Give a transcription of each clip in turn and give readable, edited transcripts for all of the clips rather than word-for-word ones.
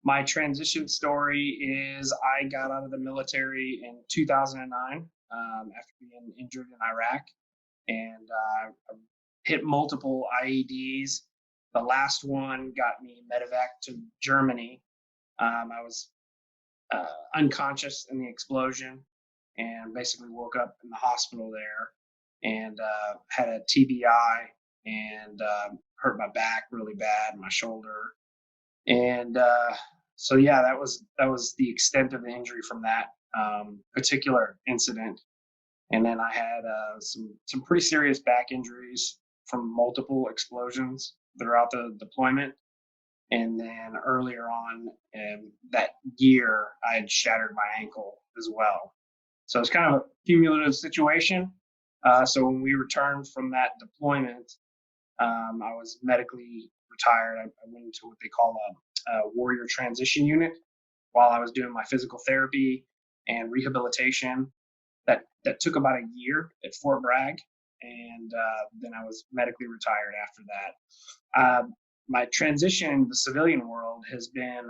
My transition story is I got out of the military in 2009 after being injured in Iraq, and I hit multiple IEDs. The last one got me medevac to Germany. I was unconscious in the explosion and basically woke up in the hospital there and had a TBI and hurt my back really bad, my shoulder, and so yeah, that was the extent of the injury from that particular incident. And then I had some pretty serious back injuries from multiple explosions throughout the deployment. And then earlier on that year, I had shattered my ankle as well. So it's kind of a cumulative situation. So when we returned from that deployment, I was medically retired. I went into what they call a warrior transition unit while I was doing my physical therapy and rehabilitation. That took about a year at Fort Bragg, and then I was medically retired after that. My transition in the civilian world has been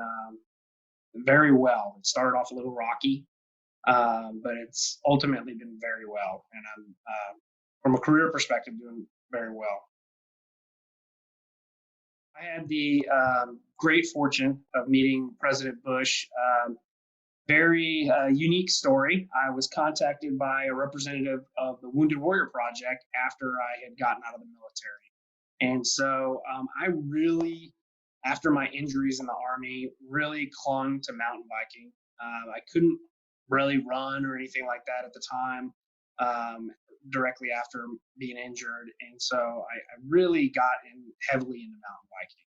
very well. It started off a little rocky, but it's ultimately been very well, and I'm from a career perspective doing very well. I had the great fortune of meeting President Bush. Very unique story. I was contacted by a representative of the Wounded Warrior Project after I had gotten out of the military. And so I really, after my injuries in the Army, really clung to mountain biking. I couldn't really run or anything like that at the time, directly after being injured. And so I really got heavily into mountain biking.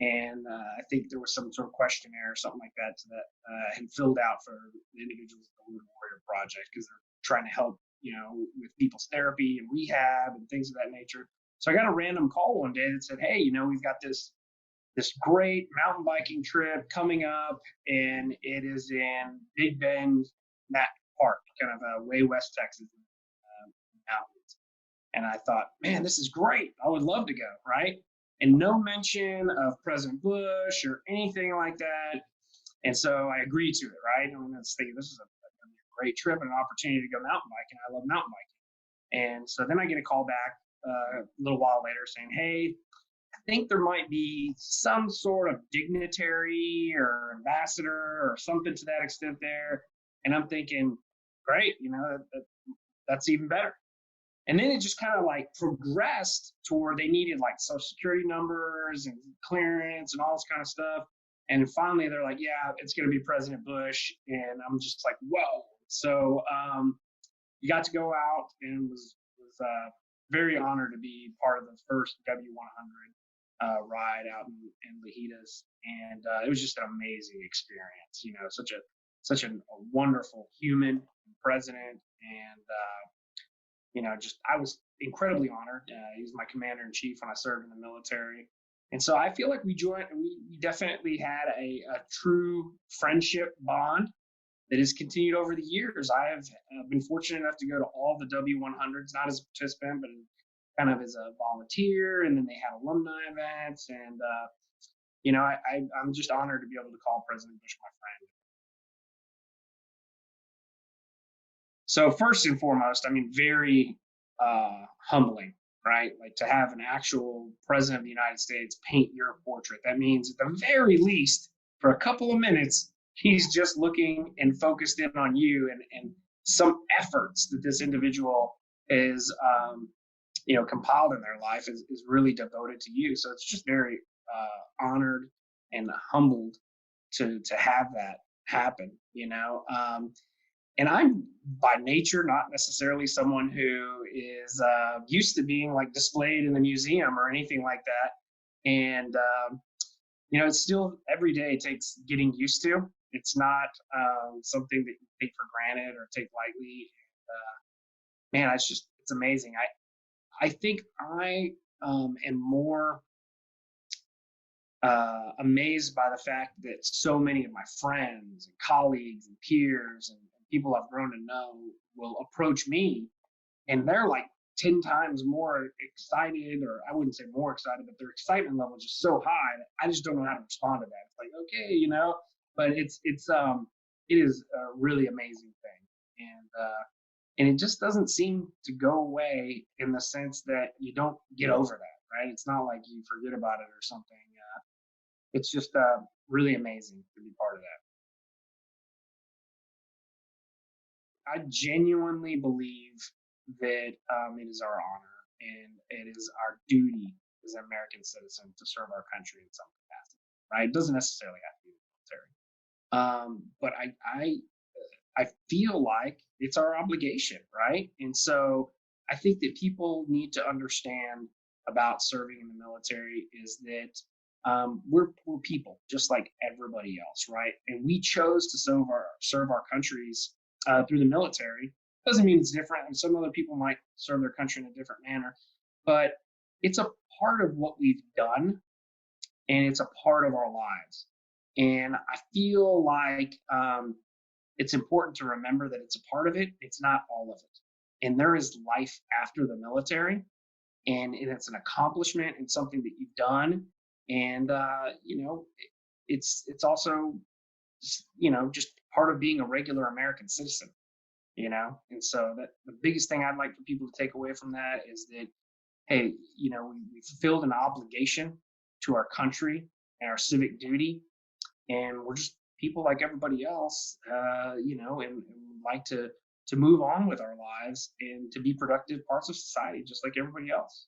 And I think there was some sort of questionnaire or something like that that I had filled out for the individuals at the Wounded Warrior Project because they're trying to help, with people's therapy and rehab and things of that nature. So I got a random call one day that said, "Hey, we've got this great mountain biking trip coming up, and it is in Big Bend National Park, kind of way west Texas mountains." And I thought, man, this is great. I would love to go, right? And no mention of President Bush or anything like that. And so I agreed to it, right? And I'm thinking this is a great trip and an opportunity to go mountain biking. I love mountain biking. And so then I get a call back a little while later saying, "Hey, I think there might be some sort of dignitary or ambassador or something to that extent there." And I'm thinking, great, that's even better. And then it just kind of like progressed to where they needed like social security numbers and clearance and all this kind of stuff. And finally they're like, "Yeah, it's going to be President Bush." And I'm just like, whoa. So you got to go out and was very honored to be part of the first W100 ride out in Lajitas. And it was just an amazing experience, such a wonderful human president. And just I was incredibly honored. He was my commander in chief when I served in the military, and so I feel like we definitely had a true friendship bond that has continued over the years. I have been fortunate enough to go to all the W100s, not as a participant, but kind of as a volunteer, and then they had alumni events, and I'm just honored to be able to call President Bush my friend. So first and foremost, I mean, very humbling, right? Like to have an actual president of the United States paint your portrait. That means at the very least, for a couple of minutes, he's just looking and focused in on you and some efforts that this individual is, compiled in their life is really devoted to you. So it's just very honored and humbled to have that happen, and I'm by nature not necessarily someone who is used to being like displayed in a museum or anything like that. And it's still every day takes getting used to. It's not something that you take for granted or take lightly. Man, it's amazing. I think I am more amazed by the fact that so many of my friends and colleagues and peers and people I've grown to know will approach me and they're like 10 times more excited, or I wouldn't say more excited, but their excitement level is just so high that I just don't know how to respond to that. It's like, okay, but it is a really amazing thing. And it just doesn't seem to go away in the sense that you don't get over that, right? It's not like you forget about it or something. It's just really amazing to be part of that. I genuinely believe that it is our honor and it is our duty as an American citizen to serve our country in some capacity, right? It doesn't necessarily have to be the military. But I feel like it's our obligation, right? And so I think that people need to understand about serving in the military is that we're people just like everybody else, right? And we chose to serve our countries through the military. Doesn't mean it's different, and some other people might serve their country in a different manner, but it's a part of what we've done, and it's a part of our lives. And I feel like it's important to remember that it's a part of it. It's not all of it. And there is life after the military, and it's an accomplishment and something that you've done. And it's also just part of being a regular American citizen. And so that the biggest thing I'd like for people to take away from that is that hey, we fulfilled an obligation to our country and our civic duty, and we're just people like everybody else, and like to move on with our lives and to be productive parts of society, just like everybody else.